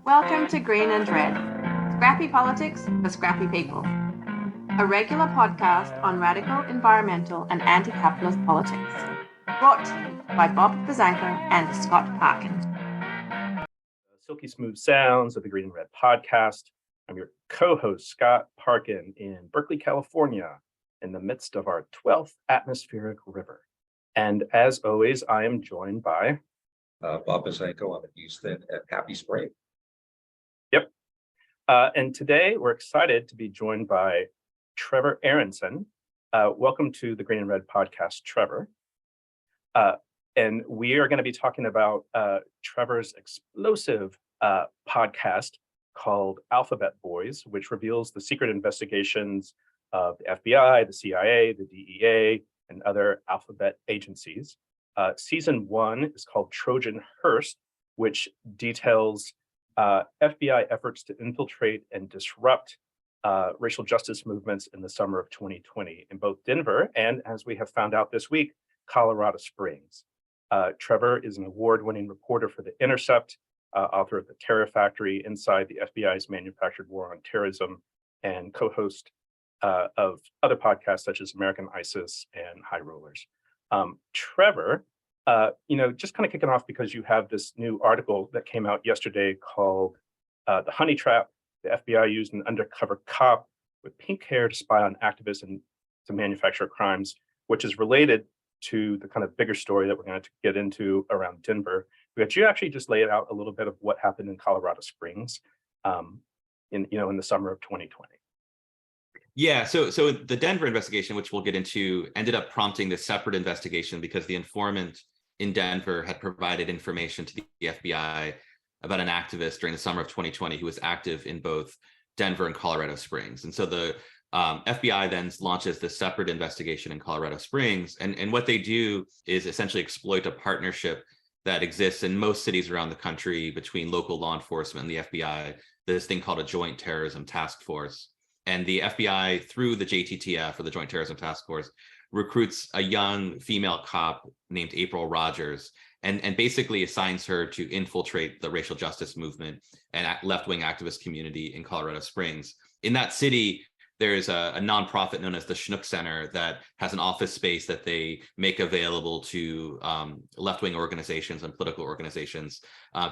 Welcome to Green and Red, scrappy politics for scrappy people. A regular podcast on radical, environmental and anti-capitalist politics. Brought to you by Bob Bazanko and Scott Parkin. Silky smooth sounds of the Green and Red podcast. I'm your co-host, Scott Parkin, in Berkeley, California, in the midst of our 12th atmospheric river. And as always, I am joined by Bob Bazanko. I'm in Houston at Happy Spring. Yep. And today we're excited to be joined by Trevor Aaronson. Welcome to the Green and Red podcast, Trevor. And we are going to be talking about Trevor's explosive podcast called Alphabet Boys, which reveals the secret investigations of the FBI, the CIA, the DEA, and other alphabet agencies. Season 1 is called Trojan Hearse, which details FBI efforts to infiltrate and disrupt racial justice movements in the summer of 2020 in both Denver and, as we have found out this week, Colorado Springs. Trevor is an award-winning reporter for The Intercept, author of The Terror Factory, Inside the FBI's Manufactured War on Terrorism, and co-host of other podcasts such as American ISIS and High Rollers. Trevor, just kind of kicking off because you have this new article that came out yesterday called The Honey Trap. The FBI used an undercover cop with pink hair to spy on activists and to manufacture crimes, which is related to the kind of bigger story that we're going to get into around Denver. But you actually just laid out a little bit of what happened in Colorado Springs in the summer of 2020. Yeah, so the Denver investigation, which we'll get into, ended up prompting this separate investigation because the informant in Denver had provided information to the FBI about an activist during the summer of 2020 who was active in both Denver and Colorado Springs. And so the FBI then launches this separate investigation in Colorado Springs. And what they do is essentially exploit a partnership that exists in most cities around the country between local law enforcement and the FBI, this thing called a Joint Terrorism Task Force. And the FBI, through the JTTF, or the Joint Terrorism Task Force, recruits a young female cop named April Rogers and basically assigns her to infiltrate the racial justice movement and left-wing activist community in Colorado Springs. In that city, there's a nonprofit known as the Chinook Center that has an office space that they make available to left-wing organizations and political organizations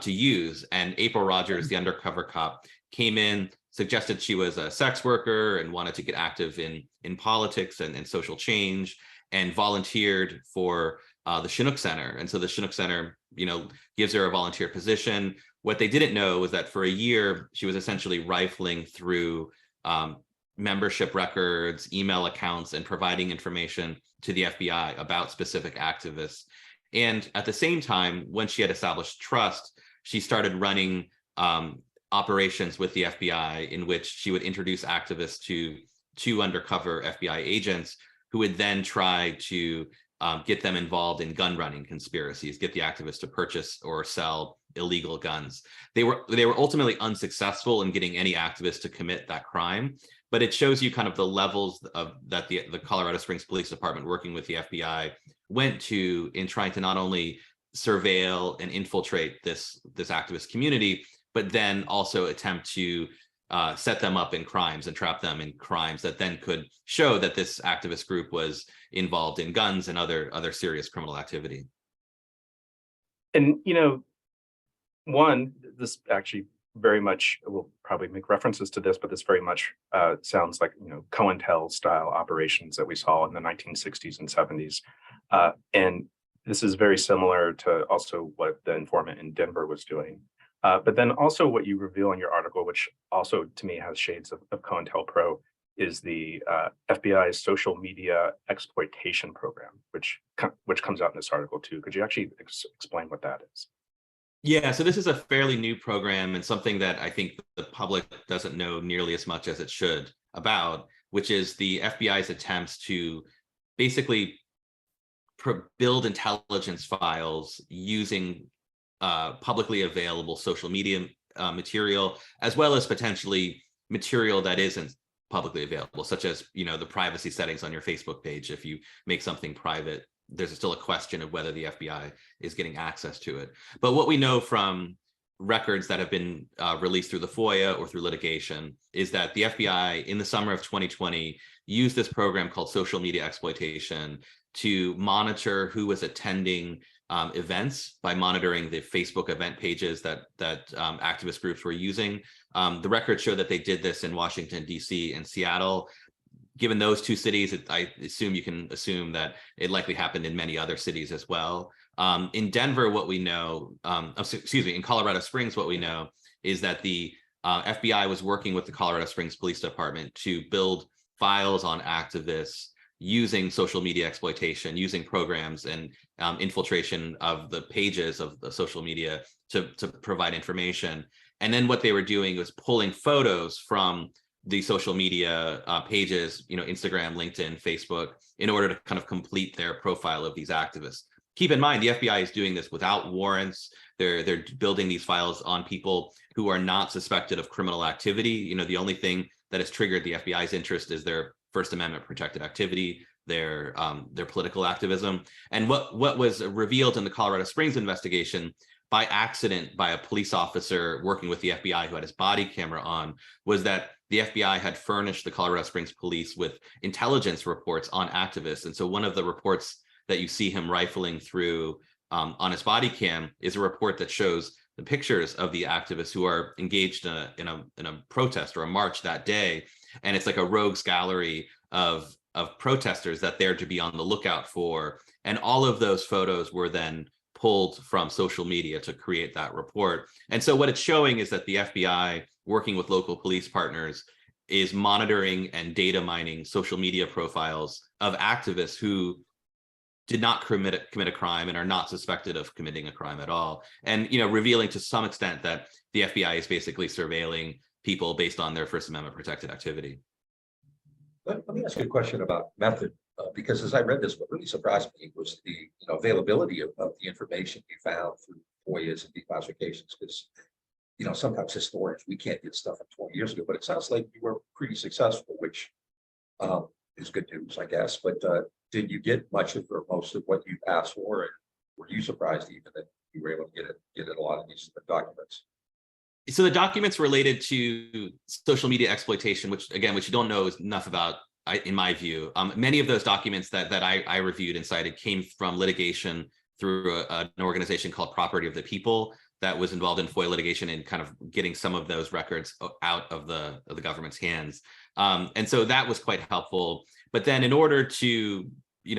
to use. And April Rogers, the undercover cop, came in, suggested she was a sex worker and wanted to get active in politics and social change, and volunteered for the Chinook Center. And so the Chinook Center, gives her a volunteer position. What they didn't know was that for a year, she was essentially rifling through membership records, email accounts, and providing information to the FBI about specific activists. And at the same time, when she had established trust, she started running operations with the FBI in which she would introduce activists to two undercover FBI agents who would then try to get them involved in gun running conspiracies, get the activists to purchase or sell illegal guns. They were ultimately unsuccessful in getting any activists to commit that crime, but it shows you kind of the levels of that the Colorado Springs Police Department, working with the FBI, went to in trying to not only surveil and infiltrate this activist community, but then also attempt to set them up in crimes and trap them in crimes that then could show that this activist group was involved in guns and other serious criminal activity. And, this actually very much, we'll probably make references to this, but this very much sounds like, COINTEL style operations that we saw in the 1960s and 70s. And this is very similar to also what the informant in Denver was doing. But then also what you reveal in your article, which also to me has shades of COINTELPRO, is the FBI's social media exploitation program, which comes out in this article too. Could you actually explain what that is? Yeah, so this is a fairly new program and something that I think the public doesn't know nearly as much as it should about, which is the FBI's attempts to basically build intelligence files using publicly available social media material, as well as potentially material that isn't publicly available, such as the privacy settings on your Facebook page. If you make something private, there's still a question of whether the FBI is getting access to it. But what we know from records that have been released through the FOIA or through litigation is that the FBI in the summer of 2020 used this program called social media exploitation to monitor who was attending events by monitoring the Facebook event pages that activist groups were using. The records show that they did this in Washington, D.C. and Seattle. Given those two cities, I assume you can assume that it likely happened in many other cities as well. In Denver, what we know, in Colorado Springs, what we know is that the FBI was working with the Colorado Springs Police Department to build files on activists using social media exploitation, using programs and infiltration of the pages of the social media to provide information. And then what they were doing was pulling photos from the social media pages, Instagram, LinkedIn, Facebook, in order to kind of complete their profile of these activists. Keep in mind, the FBI is doing this without warrants. They're building these files on people who are not suspected of criminal activity. The only thing that has triggered the FBI's interest is their First Amendment protected activity, their political activism. And what was revealed in the Colorado Springs investigation by accident by a police officer working with the FBI who had his body camera on was that the FBI had furnished the Colorado Springs police with intelligence reports on activists. And so one of the reports that you see him rifling through on his body cam is a report that shows the pictures of the activists who are engaged in a protest or a march that day. And it's like a rogues gallery of protesters that they're to be on the lookout for. And all of those photos were then pulled from social media to create that report. And so what it's showing is that the FBI, working with local police partners, is monitoring and data mining social media profiles of activists who did not commit a crime and are not suspected of committing a crime at all. And revealing to some extent that the FBI is basically surveilling people based on their First Amendment protected activity. Let me ask you a question about method, because as I read this, what really surprised me was the availability of the information you found through FOIAs and declassifications. Because sometimes historians, we can't get stuff from 20 years ago, but it sounds like you were pretty successful, which is good news, I guess. But did you get much of or most of what you asked for, and were you surprised even that you were able to get a lot of these documents? So the documents related to social media exploitation, which you don't know enough about, in my view, many of those documents that I reviewed and cited came from litigation through an organization called Property of the People that was involved in FOIA litigation and kind of getting some of those records out of the government's hands. And so that was quite helpful. But then in order to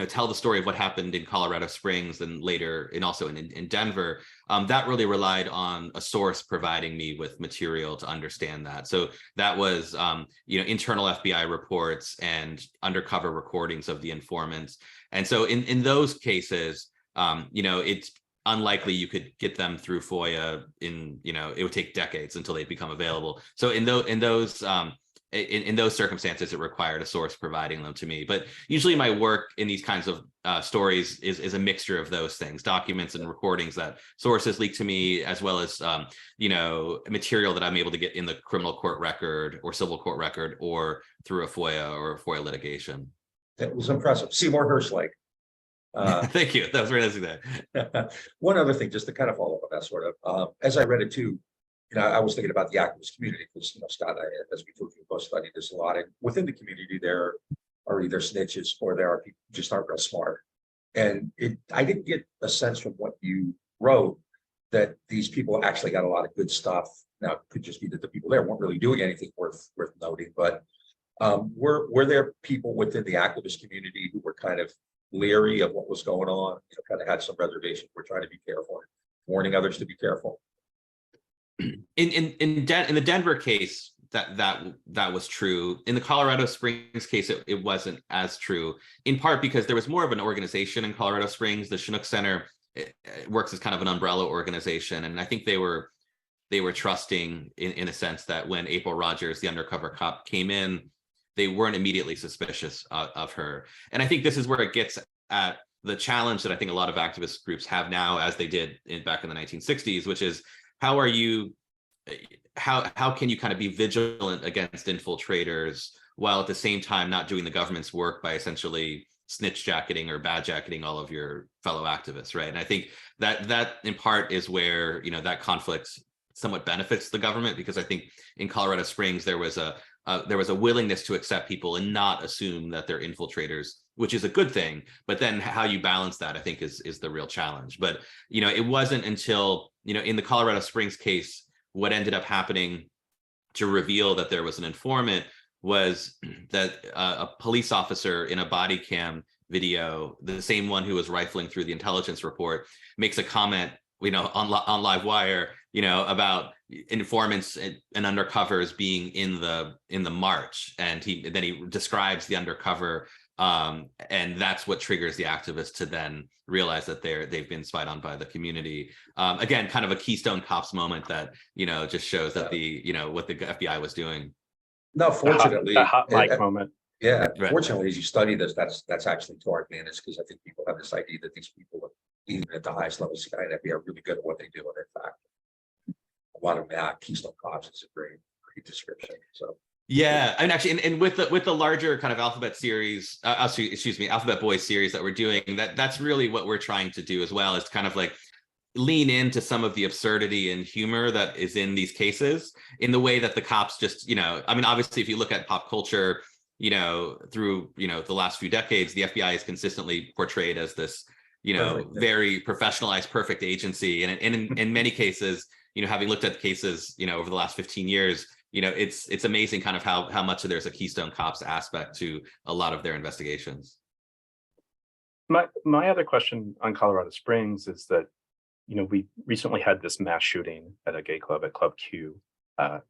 tell the story of what happened in Colorado Springs and later and also in Denver, that really relied on a source providing me with material to understand that. So that was, internal FBI reports and undercover recordings of the informants. And so in those cases, it's unlikely you could get them through FOIA it would take decades until they become available. So in those circumstances, it required a source providing them to me. But usually my work in these kinds of stories is a mixture of those things, documents and recordings that sources leak to me, as well as, material that I'm able to get in the criminal court record or civil court record or through a FOIA litigation. That was impressive. Seymour Hirsch-like. Thank you. That was very nice of that. One other thing, just to kind of follow up on that sort of, as I read it too, I was thinking about the activist community because, Scott and I, as we told you, both studied this a lot. And within the community, there are either snitches or there are people who just aren't real smart. And I didn't get a sense from what you wrote that these people actually got a lot of good stuff. Now, it could just be that the people there weren't really doing anything worth noting. But were there people within the activist community who were kind of leery of what was going on, kind of had some reservation, we're trying to be careful, warning others to be careful? In the Denver case, that was true. In the Colorado Springs case, it wasn't as true, in part because there was more of an organization in Colorado Springs. The Chinook Center it works as kind of an umbrella organization, and I think they were trusting in a sense that when April Rogers, the undercover cop, came in, they weren't immediately suspicious of her. And I think this is where it gets at the challenge that I think a lot of activist groups have now, as they did back in the 1960s, which is how can you kind of be vigilant against infiltrators while at the same time not doing the government's work by essentially snitch jacketing or bad jacketing all of your fellow activists, right? And I think that in part is where that conflict somewhat benefits the government, because I think in Colorado Springs there was a willingness to accept people and not assume that they're infiltrators, which is a good thing. But then how you balance that, I think, is the real challenge. But it wasn't until in the Colorado Springs case, what ended up happening to reveal that there was an informant was that a police officer in a body cam video, the same one who was rifling through the intelligence report, makes a comment, on Livewire, about informants and undercovers being in the march, and then he describes the undercover, and that's what triggers the activists to then realize that they've been spied on by the community. Again, kind of a Keystone Cops moment that just shows that what the FBI was doing. No, fortunately, the hot mic moment. Yeah, Right. fortunately, as you study this, that's actually to our advantage, because I think people have this idea that these people, even at the highest levels of the FBI, are really good at what they do, and in fact, a lot of Keystone Cops is a great description. So yeah, and actually, and with the larger kind of Alphabet series, Alphabet Boys series that we're doing, that's really what we're trying to do as well, is kind of like lean into some of the absurdity and humor that is in these cases, in the way that the cops just, obviously, if you look at pop culture, through the last few decades, the FBI is consistently portrayed as this very professionalized, perfect agency, and in many cases, having looked at cases over the last 15 years, it's amazing kind of how much there's a Keystone Cops aspect to a lot of their investigations. My other question on Colorado Springs is that we recently had this mass shooting at a gay club at Club Q,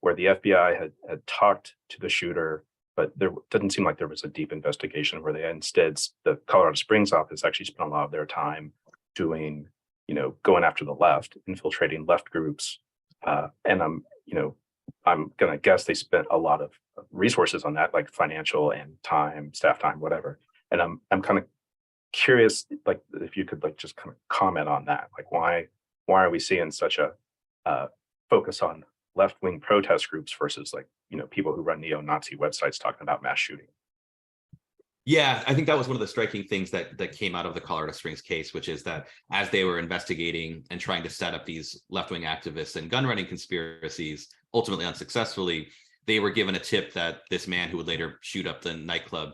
where the FBI had talked to the shooter, but there didn't seem like there was a deep investigation, where the Colorado Springs office actually spent a lot of their time doing, going after the left, infiltrating left groups. And I'm going to guess they spent a lot of resources on that, like financial and time, staff time, whatever. And I'm kind of curious, like, if you could just kind of comment on that, like why are we seeing such a focus on left-wing protest groups versus people who run neo-Nazi websites talking about mass shooting? Yeah, I think that was one of the striking things that came out of the Colorado Springs case, which is that as they were investigating and trying to set up these left-wing activists and gun running conspiracies, ultimately unsuccessfully, they were given a tip that this man who would later shoot up the nightclub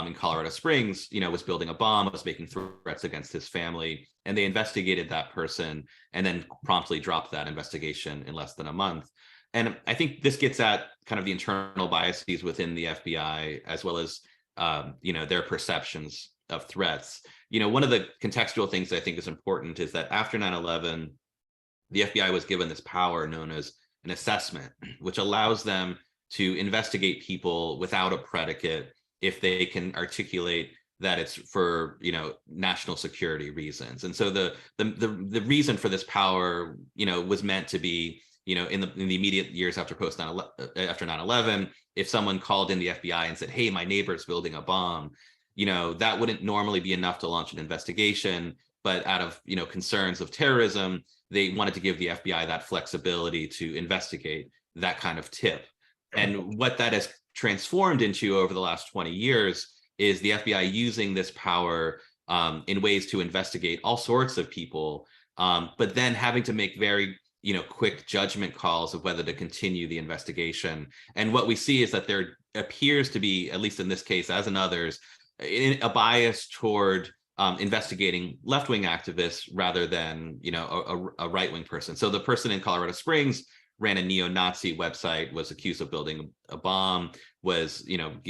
in Colorado Springs, was building a bomb, was making threats against his family, and they investigated that person and then promptly dropped that investigation in less than a month. And I think this gets at kind of the internal biases within the FBI, as well as their perceptions of threats. One of the contextual things I think is important is that after 9/11, the FBI was given this power known as an assessment, which allows them to investigate people without a predicate if they can articulate that it's for national security reasons. And so the reason for this power was meant to be in the immediate years after 9/11, if someone called in the FBI and said, hey, my neighbor's building a bomb, that wouldn't normally be enough to launch an investigation, but out of concerns of terrorism, they wanted to give the FBI that flexibility to investigate that kind of tip. And what that has transformed into over the last 20 years is the FBI using this power in ways to investigate all sorts of people, but then having to make very quick judgment calls of whether to continue the investigation. And what we see is that there appears to be, at least in this case as in others, a bias toward investigating left-wing activists rather than a right-wing person. So the person in Colorado Springs ran a neo-Nazi website, was accused of building a bomb, was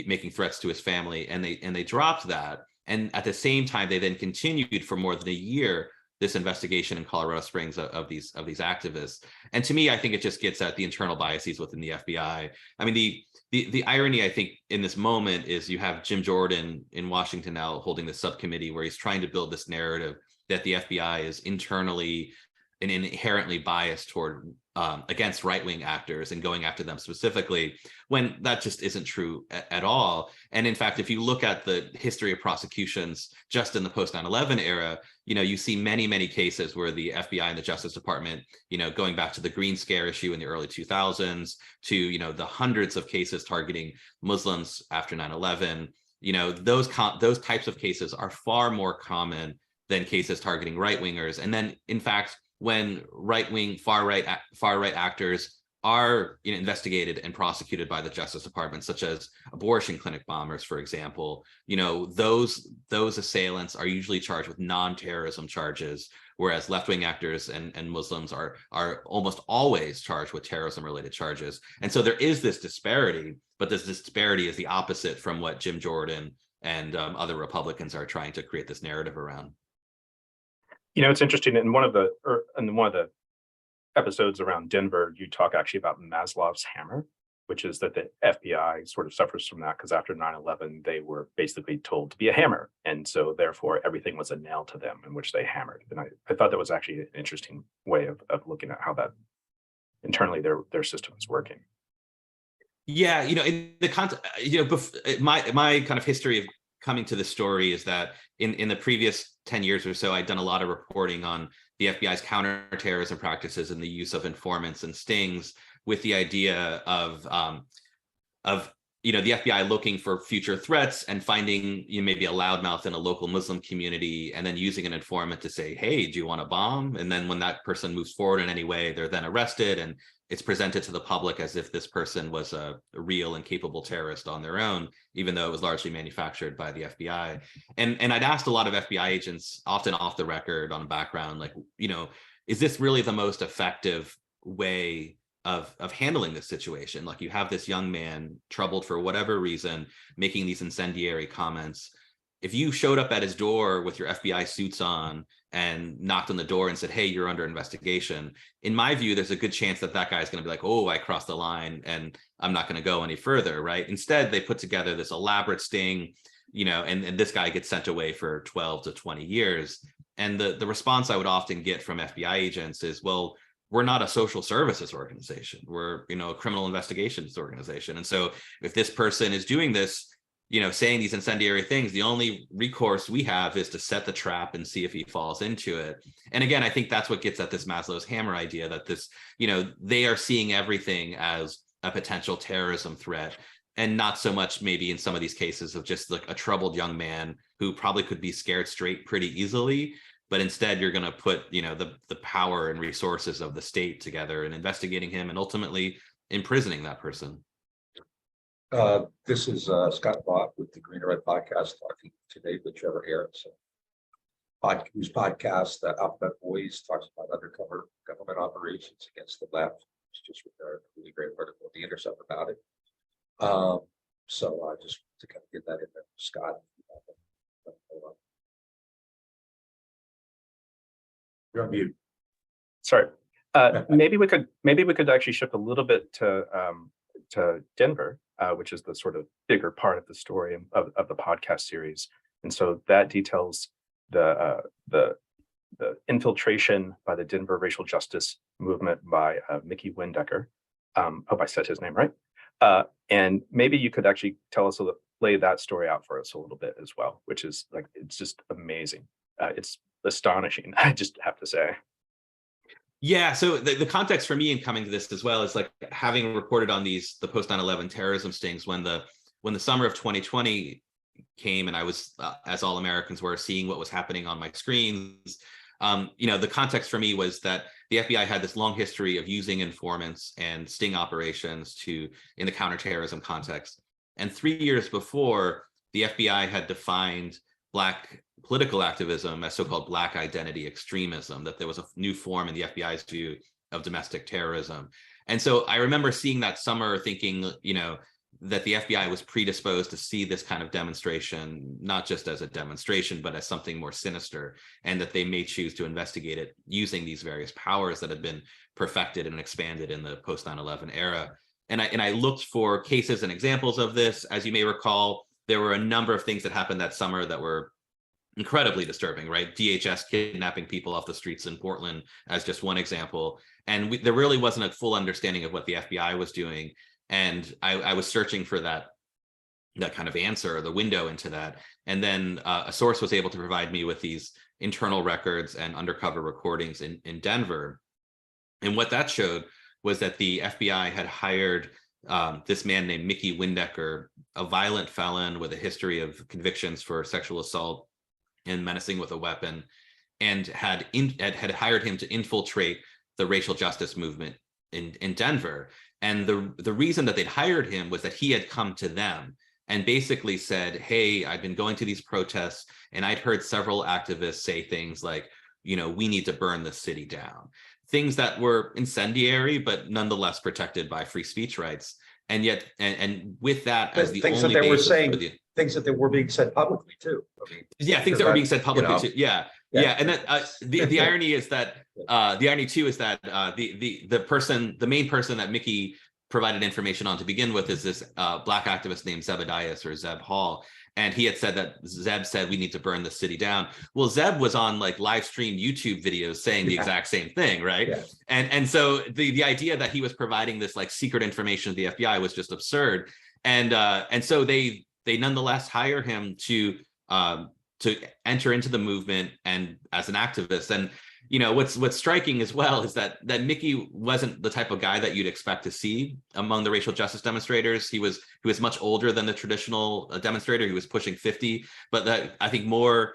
making threats to his family, and they dropped that. And at the same time, they then continued for more than a year this investigation in Colorado Springs of these activists. And to me, I think it just gets at the internal biases within the FBI. I mean, the irony, I think, in this moment is you have Jim Jordan in Washington now holding this subcommittee where he's trying to build this narrative that the FBI is internally and inherently biased toward against right-wing actors and going after them specifically, when that just isn't true at all. And in fact, if you look at the history of prosecutions just in the post 9/11 era, you see many cases where the FBI and the Justice Department, going back to the Green Scare issue in the early 2000s to the hundreds of cases targeting Muslims after 9/11, those types of cases are far more common than cases targeting right-wingers. And then, in fact, when right-wing, far-right actors are investigated and prosecuted by the Justice Department, such as abortion clinic bombers, for example. Those assailants are usually charged with non-terrorism charges, whereas left-wing actors and Muslims are almost always charged with terrorism-related charges. And so there is this disparity, but this disparity is the opposite from what Jim Jordan and other Republicans are trying to create this narrative around. It's interesting. In one of the episodes around Denver, you talk actually about Maslow's Hammer, which is that the FBI sort of suffers from that because after 9/11, they were basically told to be a hammer. And so therefore everything was a nail to them in which they hammered. And I thought that was actually an interesting way of looking at how that internally their system is working. Yeah, in the context, my kind of history of coming to this story is that in the previous 10 years or so, I'd done a lot of reporting on the FBI's counterterrorism practices and the use of informants and stings, with the idea of the FBI looking for future threats and finding maybe a loudmouth in a local Muslim community, and then using an informant to say, hey, do you want a bomb? And then when that person moves forward in any way, they're then arrested, and it's presented to the public as if this person was a real and capable terrorist on their own, even though it was largely manufactured by the FBI. And I'd asked a lot of FBI agents, often off the record, on background, like, is this really the most effective way of handling this situation? Like, you have this young man troubled for whatever reason, making these incendiary comments. If you showed up at his door with your FBI suits on and knocked on the door and said, hey, you're under investigation, in my view, there's a good chance that that guy's going to be like, oh, I crossed the line and I'm not going to go any further, right? Instead, they put together this elaborate sting, and this guy gets sent away for 12 to 20 years. And the response I would often get from FBI agents is, well, we're not a social services organization. We're, a criminal investigations organization. And so if this person is doing this, saying these incendiary things, the only recourse we have is to set the trap and see if he falls into it. And again, I think that's what gets at this Maslow's Hammer idea, that this, they are seeing everything as a potential terrorism threat, and not so much maybe in some of these cases of just like a troubled young man who probably could be scared straight pretty easily. But instead, you're going to put, the power and resources of the state together and investigating him and ultimately imprisoning that person. This is Scott Bott with the Green and Red podcast, talking today with Trevor Aaronson, whose podcast, Alphabet Boys, talks about undercover government operations against the left. It's just a really great article at The Intercept about it. So just to kind of get that in there, Scott. You're on mute. Sorry. Maybe we could actually shift a little bit to Denver, which is the sort of bigger part of the story of the podcast series. And so that details the infiltration by the Denver racial justice movement by Mickey Windecker. Hope I said his name right. And maybe you could actually tell us lay that story out for us a little bit as well, which is like, it's just amazing. It's astonishing, I just have to say. Yeah, so the context for me in coming to this as well is like having reported on the post 9/11 terrorism stings when the summer of 2020 came, and I was, as all Americans were, seeing what was happening on my screens. The context for me was that the FBI had this long history of using informants and sting operations in the counterterrorism context. And 3 years before, the FBI had defined Black political activism as so-called Black identity extremism, that there was a new form in the FBI's view of domestic terrorism. And so I remember seeing that summer thinking, that the FBI was predisposed to see this kind of demonstration, not just as a demonstration, but as something more sinister, and that they may choose to investigate it using these various powers that had been perfected and expanded in the post 9/11 era. And I looked for cases and examples of this. As you may recall, there were a number of things that happened that summer that were incredibly disturbing, right? DHS kidnapping people off the streets in Portland as just one example. And there really wasn't a full understanding of what the FBI was doing. And I was searching for that kind of answer, the window into that. And then a source was able to provide me with these internal records and undercover recordings in Denver. And what that showed was that the FBI had hired this man named Mickey Windecker, a violent felon with a history of convictions for sexual assault and menacing with a weapon. and had hired him to infiltrate the racial justice movement in Denver. And the reason that they'd hired him was that he had come to them and basically said, hey, I've been going to these protests and I'd heard several activists say things like, we need to burn the city down. Things that were incendiary, but nonetheless protected by free speech rights. And yet, and with that as the things only that they were basis saying, for the, things that they were being said publicly too. I mean, yeah, things that were being said publicly too. Yeah. And that the irony is that the irony too is that the main person that Mickey provided information on to begin with is this black activist named Zebedias or Zeb Hall. And he had said that Zeb said we need to burn the city down. Well, Zeb was on like live stream YouTube videos saying the exact same thing, right? Yeah. And so the idea that he was providing this like secret information to the FBI was just absurd. And so they nonetheless hire him to enter into the movement and as an activist. And what's striking as well is that Mickey wasn't the type of guy that you'd expect to see among the racial justice demonstrators. He was much older than the traditional demonstrator. He was pushing 50, but that I think more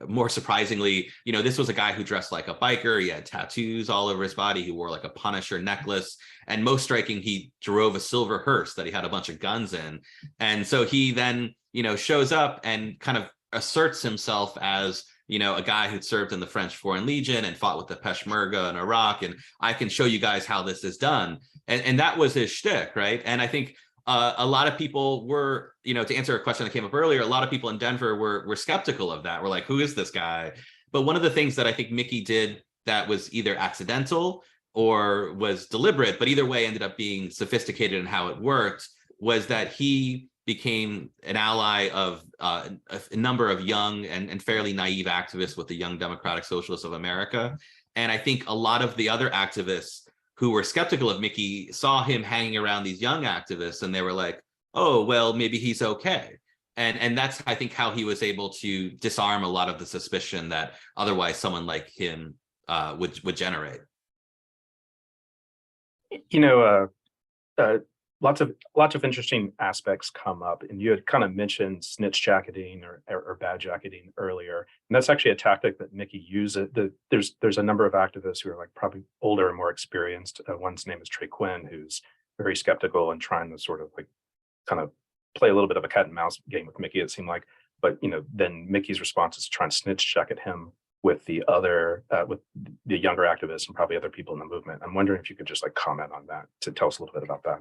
more surprisingly, this was a guy who dressed like a biker. He had tattoos all over his body. He wore like a Punisher necklace, and most striking, he drove a silver hearse that he had a bunch of guns in. And so he then shows up and kind of asserts himself as a guy who'd served in the French Foreign Legion and fought with the Peshmerga in Iraq, and I can show you guys how this is done. And that was his shtick, right? And I think a lot of people were, to answer a question that came up earlier, a lot of people in Denver were skeptical of that. We're like, who is this guy? But one of the things that I think Mickey did that was either accidental or was deliberate, but either way ended up being sophisticated in how it worked, was that he became an ally of a number of young and fairly naive activists with the Young Democratic Socialists of America. And I think a lot of the other activists who were skeptical of Mickey saw him hanging around these young activists, and they were like, oh, well, maybe he's okay. And that's, I think, how he was able to disarm a lot of the suspicion that otherwise someone like him would generate. Lots of interesting aspects come up, and you had kind of mentioned snitch jacketing or bad jacketing earlier, and that's actually a tactic that Mickey uses. There's a number of activists who are like probably older and more experienced. One's name is Trey Quinn, who's very skeptical and trying to sort of like kind of play a little bit of a cat and mouse game with Mickey, it seemed like. But then Mickey's response is to try and snitch jacket him with the other with the younger activists and probably other people in the movement. I'm wondering if you could just like comment on that to tell us a little bit about that.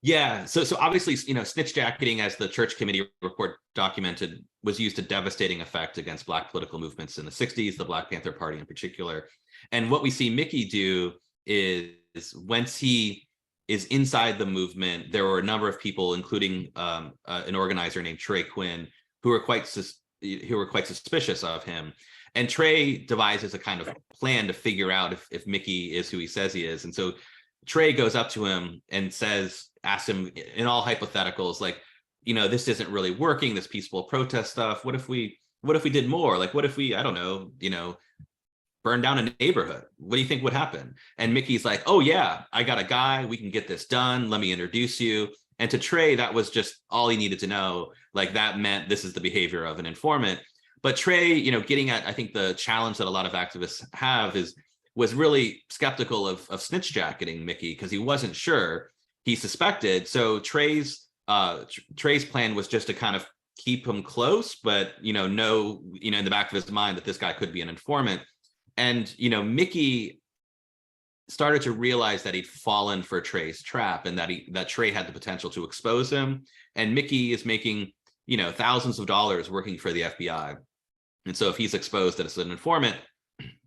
Yeah, so obviously, snitch jacketing, as the Church Committee report documented, was used to devastating effect against Black political movements in the 60s, the Black Panther Party in particular. And what we see Mickey do is once he is inside the movement, there were a number of people, including an organizer named Trey Quinn, who were quite suspicious of him. And Trey devises a kind of plan to figure out if Mickey is who he says he is. And so Trey goes up to him and asks him in all hypotheticals, like, this isn't really working, this peaceful protest stuff. What if we did more? Like, what if we, I don't know, burn down a neighborhood? What do you think would happen? And Mickey's like, oh yeah, I got a guy, we can get this done. Let me introduce you. And to Trey, that was just all he needed to know. Like, that meant this is the behavior of an informant. But Trey, getting at, I think, the challenge that a lot of activists have was really skeptical of snitch jacketing Mickey, because he wasn't sure. He suspected. So Trey's plan was just to kind of keep him close, but know in the back of his mind that this guy could be an informant. And Mickey started to realize that he'd fallen for Trey's trap, and that Trey had the potential to expose him. And Mickey is making thousands of dollars working for the FBI, and so if he's exposed as an informant,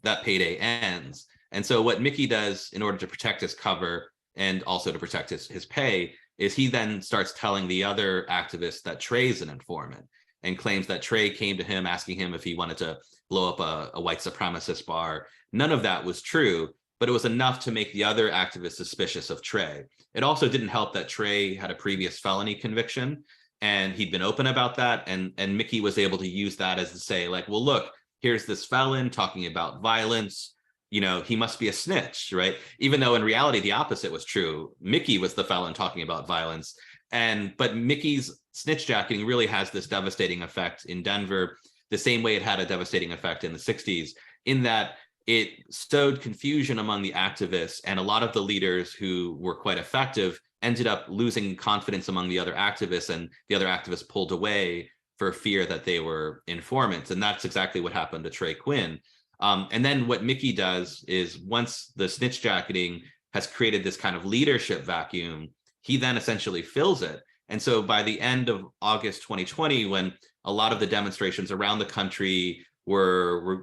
that payday ends. And so what Mickey does in order to protect his cover and also to protect his pay is he then starts telling the other activists that Trey's an informant, and claims that Trey came to him asking him if he wanted to blow up a white supremacist bar. None of that was true, but it was enough to make the other activists suspicious of Trey. It also didn't help that Trey had a previous felony conviction, and he'd been open about that. And Mickey was able to use that as to say, like, well, look, here's this felon talking about violence. He must be a snitch, right? Even though in reality, the opposite was true. Mickey was the felon talking about violence. But Mickey's snitch jacketing really has this devastating effect in Denver. the same way it had a devastating effect in the 60s, in that it sowed confusion among the activists, and a lot of the leaders who were quite effective ended up losing confidence among the other activists, and the other activists pulled away for fear that they were informants. And that's exactly what happened to Trey Quinn. And then what Mickey does is, once the snitch jacketing has created this kind of leadership vacuum, he then essentially fills it. And so by the end of August 2020, when a lot of the demonstrations around the country were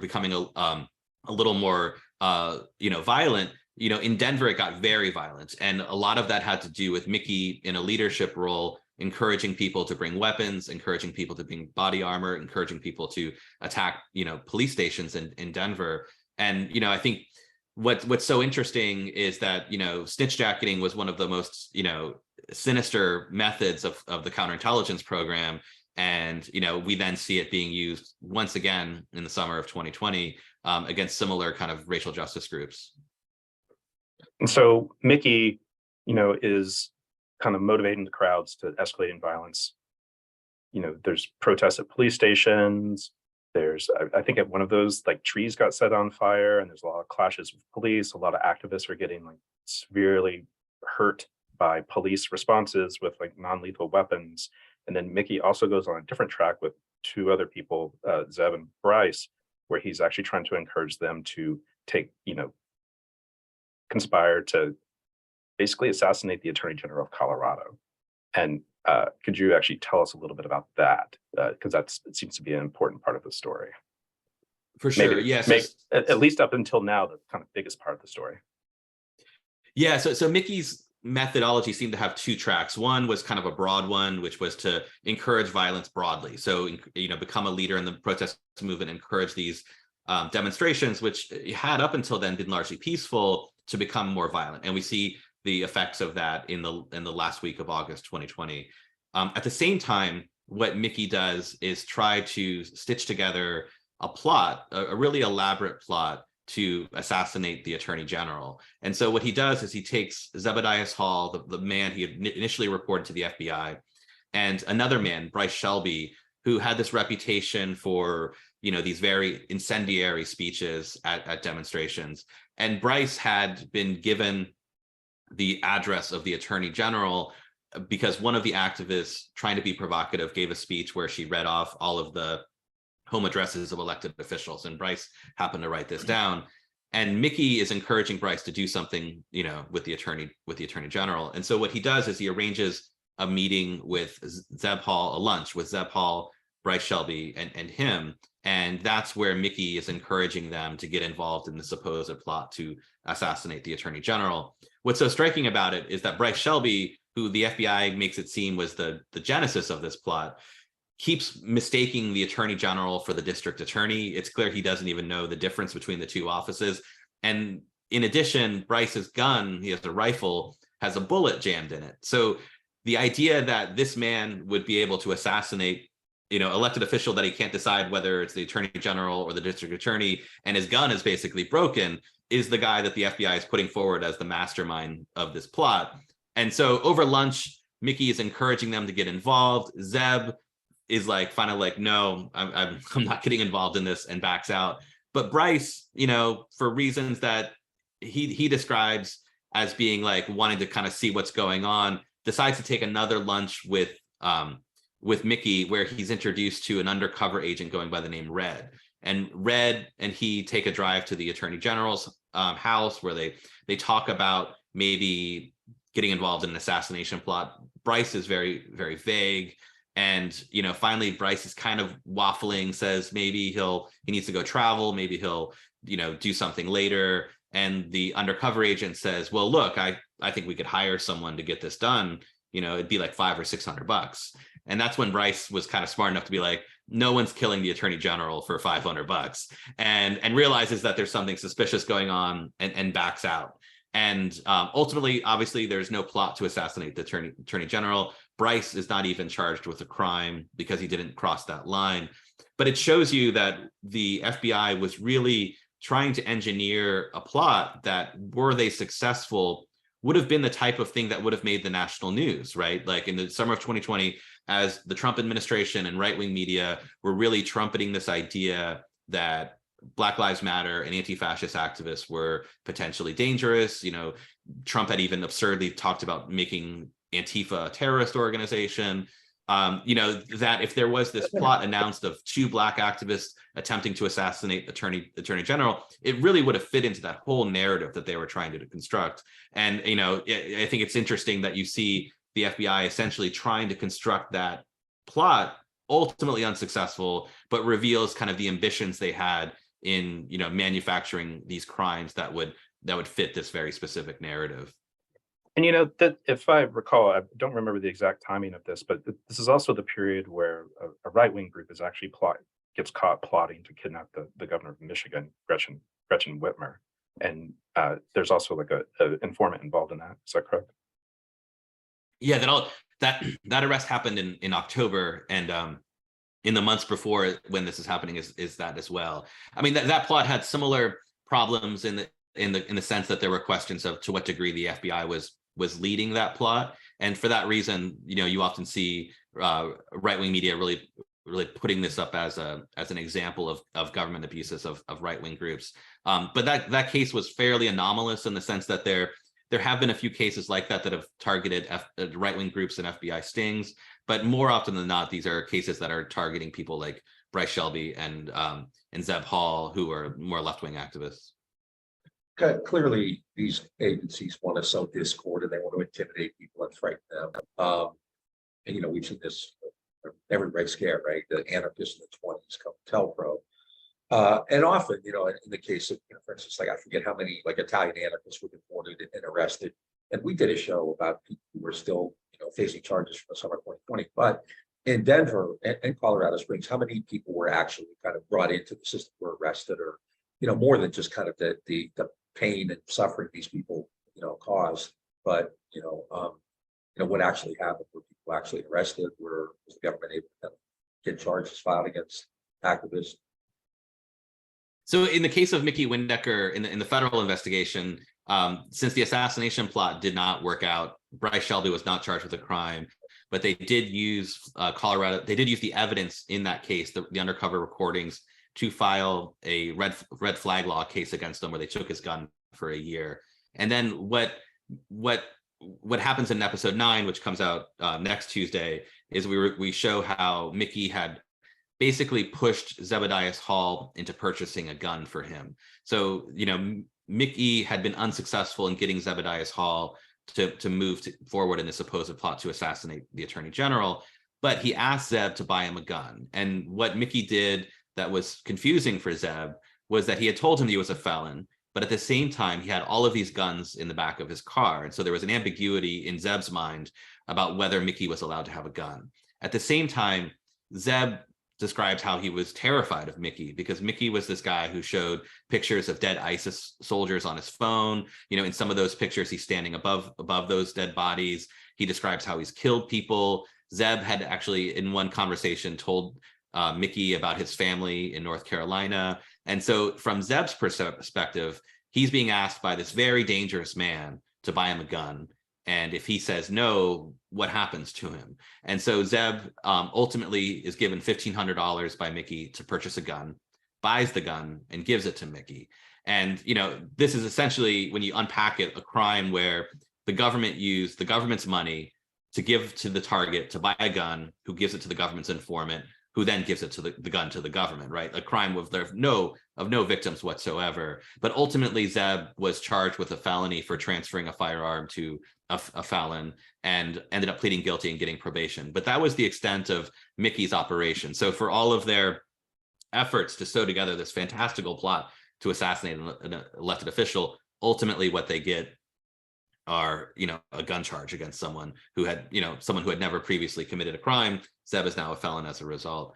becoming a little more violent, in Denver, it got very violent. And a lot of that had to do with Mickey in a leadership role, encouraging people to bring weapons, encouraging people to bring body armor, encouraging people to attack, police stations in Denver. And, I think what's so interesting is that, snitch jacketing was one of the most, sinister methods of the counterintelligence program. And, we then see it being used once again in the summer of 2020 against similar kind of racial justice groups. And so Mickey, is kind of motivating the crowds to escalating violence. There's protests at police stations. There's, I think at one of those, like, trees got set on fire, and there's a lot of clashes with police. A lot of activists are getting severely hurt by police responses with non-lethal weapons. And then Mickey also goes on a different track with two other people, Zeb and Bryce, where he's actually trying to encourage them to conspire to basically assassinate the Attorney General of Colorado. And could you actually tell us a little bit about that? Because it seems to be an important part of the story. For sure, yes. At least up until now, the kind of biggest part of the story. Yeah, so Mickey's methodology seemed to have two tracks. One was kind of a broad one, which was to encourage violence broadly. So, become a leader in the protest movement, encourage these demonstrations, which had up until then been largely peaceful, to become more violent. And we see the effects of that in the last week of August 2020. At the same time, what Mickey does is try to stitch together a plot, a really elaborate plot, to assassinate the Attorney General. And so what he does is he takes Zebediah Hall, the man he had initially reported to the FBI, and another man, Bryce Shelby, who had this reputation for these very incendiary speeches at demonstrations. And Bryce had been given the address of the Attorney General because one of the activists, trying to be provocative, gave a speech where she read off all of the home addresses of elected officials, and Bryce happened to write this down. And Mickey is encouraging Bryce to do something, with the Attorney General. And so what he does is he arranges a meeting with Zeb Hall, a lunch with Zeb Hall, Bryce Shelby, and him. And that's where Mickey is encouraging them to get involved in the supposed plot to assassinate the Attorney General. What's so striking about it is that Bryce Shelby, who the FBI makes it seem was the genesis of this plot, keeps mistaking the Attorney General for the district attorney. It's clear he doesn't even know the difference between the two offices. And in addition, Bryce's gun, he has a rifle, has a bullet jammed in it. So the idea that this man would be able to assassinate, elected official that he can't decide whether it's the Attorney General or the district attorney, and his gun is basically broken, is the guy that the FBI is putting forward as the mastermind of this plot. And so over lunch, Mickey is encouraging them to get involved. Zeb is no, I'm not getting involved in this, and backs out. But Bryce, for reasons that he describes as being wanting to kind of see what's going on, decides to take another lunch with Mickey, where he's introduced to an undercover agent going by the name Red. And Red and he take a drive to the Attorney General's house, where they talk about maybe getting involved in an assassination plot. Bryce is very, very vague. And, finally, Bryce is kind of waffling, says maybe he needs to go travel, maybe he'll, do something later. And the undercover agent says, well, look, I think we could hire someone to get this done. It'd be like $500 or $600. And that's when Bryce was kind of smart enough to be like, no one's killing the Attorney General for $500, and realizes that there's something suspicious going on, and backs out. And ultimately, obviously, there's no plot to assassinate the Attorney General. Bryce is not even charged with a crime because he didn't cross that line. But it shows you that the FBI was really trying to engineer a plot that, were they successful, would have been the type of thing that would have made the national news, right? Like in the summer of 2020, as the Trump administration and right-wing media were really trumpeting this idea that Black Lives Matter and anti-fascist activists were potentially dangerous. Trump had even absurdly talked about making Antifa a terrorist organization. That if there was this plot announced of 2 Black activists attempting to assassinate Attorney General, it really would have fit into that whole narrative that they were trying to construct. And, I think it's interesting that you see the FBI essentially trying to construct that plot, ultimately unsuccessful, but reveals kind of the ambitions they had in, manufacturing these crimes that would fit this very specific narrative. And that, if I recall, I don't remember the exact timing of this, but this is also the period where a right-wing group is actually gets caught plotting to kidnap the governor of Michigan, Gretchen Whitmer, and there's also like a informant involved in that. Is that correct? Yeah, that arrest happened in October, and in the months before when this is happening is that as well. I mean, that plot had similar problems in the sense that there were questions of to what degree the FBI was leading that plot, and for that reason, you often see right-wing media really putting this up as an example of government abuses of right-wing groups. But that case was fairly anomalous in the sense that there have been a few cases like that have targeted right-wing groups and FBI stings, but more often than not, these are cases that are targeting people like Bryce Shelby and Zeb Hall, who are more left-wing activists. Clearly, these agencies want to sow discord and they want to intimidate people and frighten them. And we've seen this every Red Scare, right? The anarchists in the 20s, COINTELPRO. And often, in the case of, for instance, like I forget how many like Italian anarchists were deported and arrested. And we did a show about people who were still, facing charges from the summer of 2020. But in Denver and Colorado Springs, how many people were actually kind of brought into the system, were arrested, or, more than just kind of the pain and suffering these people, caused, but, what actually happened? Were people actually arrested? Was the government able to get charges filed against activists? So in the case of Mickey Windecker, in the federal investigation, since the assassination plot did not work out, Bryce Shelby was not charged with a crime, but they did use they did use the evidence in that case, the undercover recordings, to file a red flag law case against him, where they took his gun for a year. And then what happens in episode 9, which comes out next Tuesday, is we show how Mickey had basically pushed Zebediah Hall into purchasing a gun for him. So, Mickey had been unsuccessful in getting Zebediah Hall to move forward in this supposed plot to assassinate the Attorney General, but he asked Zeb to buy him a gun. And what Mickey did that was confusing for Zeb was that he had told him he was a felon, but at the same time, he had all of these guns in the back of his car. And so there was an ambiguity in Zeb's mind about whether Mickey was allowed to have a gun. At the same time, Zeb describes how he was terrified of Mickey, because Mickey was this guy who showed pictures of dead ISIS soldiers on his phone. In some of those pictures, he's standing above those dead bodies. He describes how he's killed people. Zeb had actually, in one conversation, told Mickey about his family in North Carolina. And so from Zeb's perspective, he's being asked by this very dangerous man to buy him a gun. And if he says no, what happens to him? And so Zeb ultimately is given $1,500 by Mickey to purchase a gun, buys the gun, and gives it to Mickey. And, this is essentially, when you unpack it, a crime where the government used the government's money to give to the target to buy a gun, who gives it to the government's informant, who then gives it to the gun to the government, right? A crime of no victims whatsoever. But ultimately, Zeb was charged with a felony for transferring a firearm to a felon, and ended up pleading guilty and getting probation. But that was the extent of Mickey's operation. So for all of their efforts to sew together this fantastical plot to assassinate an elected official, ultimately what they get are, a gun charge against someone who had never previously committed a crime. Zeb is now a felon as a result.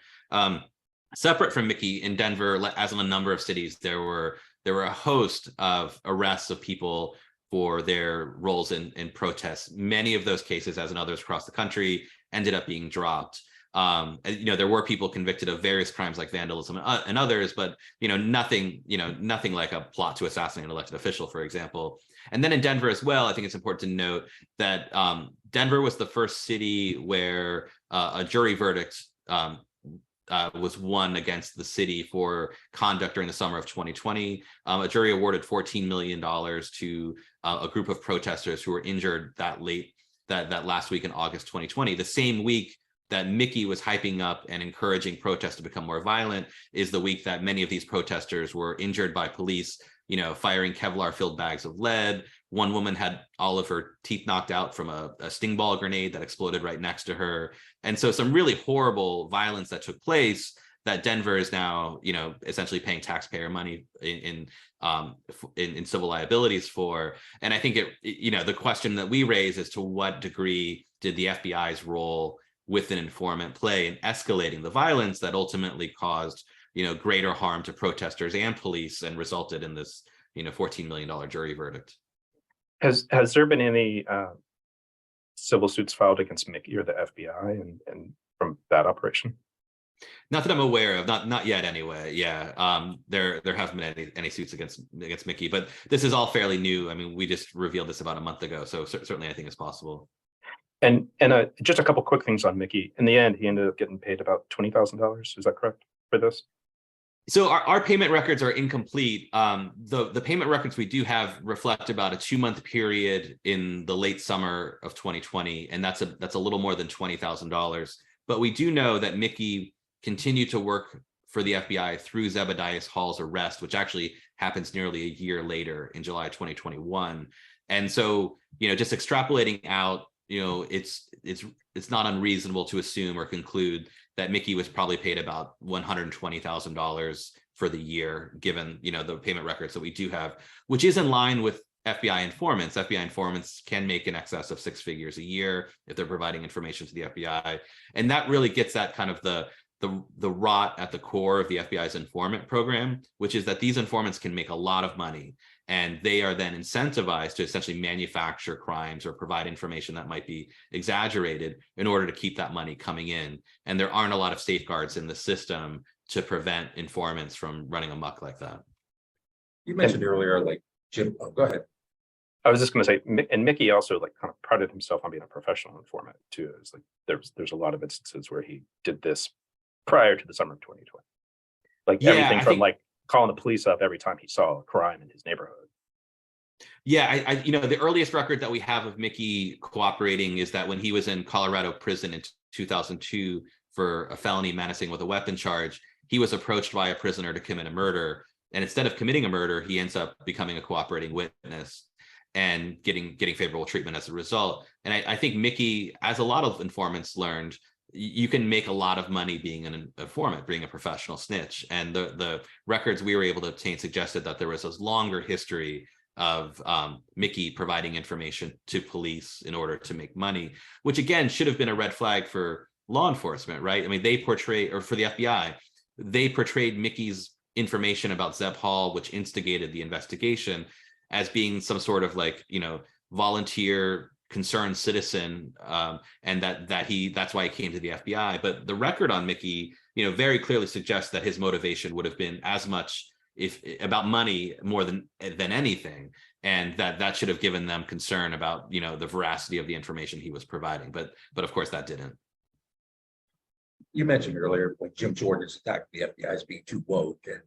Separate from Mickey, in Denver, as in a number of cities, there were a host of arrests of people for their roles in protests. Many of those cases, as in others across the country, ended up being dropped. And, there were people convicted of various crimes like vandalism and others, but nothing like a plot to assassinate an elected official, for example. And then in Denver as well, I think it's important to note that Denver was the first city where a jury verdict was won against the city for conduct during the summer of 2020. A jury awarded $14 million to a group of protesters who were injured that last week in August 2020. The same week that Mickey was hyping up and encouraging protests to become more violent is the week that many of these protesters were injured by police, firing Kevlar-filled bags of lead. One woman had all of her teeth knocked out from a sting ball grenade that exploded right next to her. And so some really horrible violence that took place that Denver is now, essentially paying taxpayer money in civil liabilities for. And I think the question that we raise is, to what degree did the FBI's role with an informant play in escalating the violence that ultimately caused greater harm to protesters and police and resulted in this $14 million jury verdict. Has there been any civil suits filed against Mickey or the FBI and from that operation? Not that I'm aware of, not yet anyway. Yeah, there haven't been any suits against Mickey, but this is all fairly new. I mean, we just revealed this about a month ago, so certainly I think it's possible. And just a couple quick things on Mickey. In the end, he ended up getting paid about $20,000. Is that correct for this? So our payment records are incomplete. The payment records we do have reflect about a 2-month period in the late summer of 2020, and that's a little more than $20,000. But we do know that Mickey continued to work for the FBI through Zebediah Hall's arrest, which actually happens nearly a year later in July 2021. And so, just extrapolating out, it's not unreasonable to assume or conclude that Mickey was probably paid about $120,000 for the year, given the payment records that we do have, which is in line with FBI informants. FBI informants can make in excess of 6 figures a year if they're providing information to the FBI, and that really gets at kind of the rot at the core of the FBI's informant program, which is that these informants can make a lot of money, and they are then incentivized to essentially manufacture crimes or provide information that might be exaggerated in order to keep that money coming in. And there aren't a lot of safeguards in the system to prevent informants from running amok like that. You mentioned earlier, like Jim, go ahead. I was just going to say, and Mickey also kind of prided himself on being a professional informant too. It's like there's a lot of instances where he did this prior to the summer of 2020, like everything from like calling the police up every time he saw a crime in his neighborhood. Yeah, the earliest record that we have of Mickey cooperating is that when he was in Colorado prison in 2002 for a felony menacing with a weapon charge, he was approached by a prisoner to commit a murder, and instead of committing a murder, he ends up becoming a cooperating witness and getting favorable treatment as a result. And I think Mickey, as a lot of informants learned, you can make a lot of money being an informant, being a professional snitch. And the records we were able to obtain suggested that there was a longer history of Mickey providing information to police in order to make money, which again should have been a red flag for law enforcement, right? I mean, for the FBI, they portrayed Mickey's information about Zeb Hall, which instigated the investigation, as being some sort of volunteer concerned citizen, and that's why he came to the FBI. But the record on Mickey, very clearly suggests that his motivation would have been as much about money more than anything, and that should have given them concern about the veracity of the information he was providing. But of course that didn't. You mentioned earlier when Jim Jordan is attacking the FBI as being too woke, and